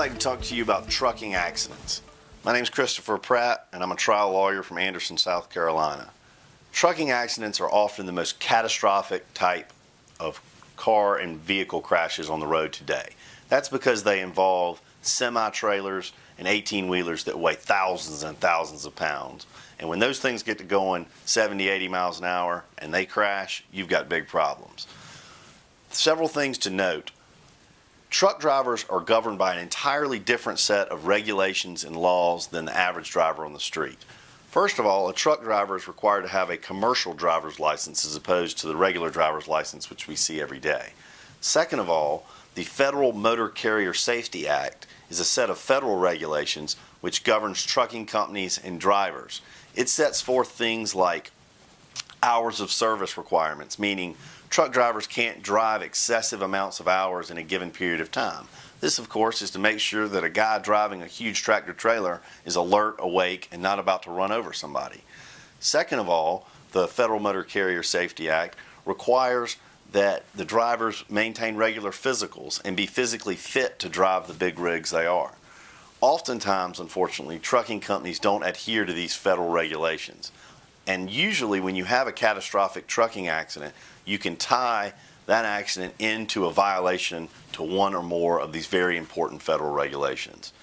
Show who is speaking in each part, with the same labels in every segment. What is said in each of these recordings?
Speaker 1: like to talk to you about trucking accidents. My name is Christopher Pratt, and I'm a trial lawyer from Anderson, South Carolina. Trucking accidents are often the most catastrophic type of car and vehicle crashes on the road today. That's because they involve semi-trailers and 18-wheelers that weigh thousands and thousands of pounds. And when those things get to going 70, 80 miles an hour and they crash, you've got big problems. Several things to note. Truck drivers are governed by an entirely different set of regulations and laws than the average driver on the street. First of all, a truck driver is required to have a commercial driver's license as opposed to the regular driver's license which we see every day. Second of all, the Federal Motor Carrier Safety Act is a set of federal regulations which governs trucking companies and drivers. It sets forth things like hours of service requirements, meaning truck drivers can't drive excessive amounts of hours in a given period of time. This, of course, is to make sure that a guy driving a huge tractor trailer is alert, awake, and not about to run over somebody. Second of all, the Federal Motor Carrier Safety Act requires that the drivers maintain regular physicals and be physically fit to drive the big rigs they are. Oftentimes, unfortunately, trucking companies don't adhere to these federal regulations. And usually when you have a catastrophic trucking accident, you can tie that accident into a violation to one or more of these very important federal regulations.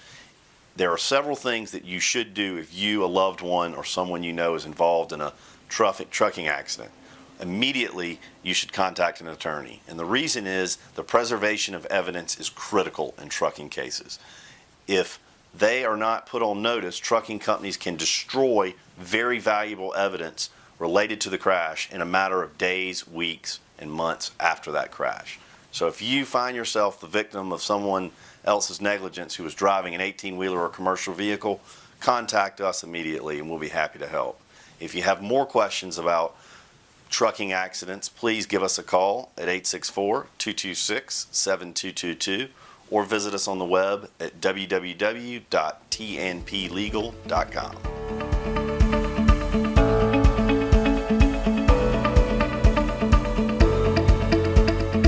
Speaker 1: There are several things that you should do if you, a loved one, or someone you know is involved in a trucking accident. Immediately, you should contact an attorney. And the reason is the preservation of evidence is critical in trucking cases. If they are not put on notice, trucking companies can destroy very valuable evidence related to the crash in a matter of days, weeks, and months after that crash. So if you find yourself the victim of someone else's negligence who was driving an 18-wheeler or commercial vehicle, contact us immediately and we'll be happy to help. If you have more questions about trucking accidents, please give us a call at 864-226-7222 or visit us on the web at www.tnplegal.com.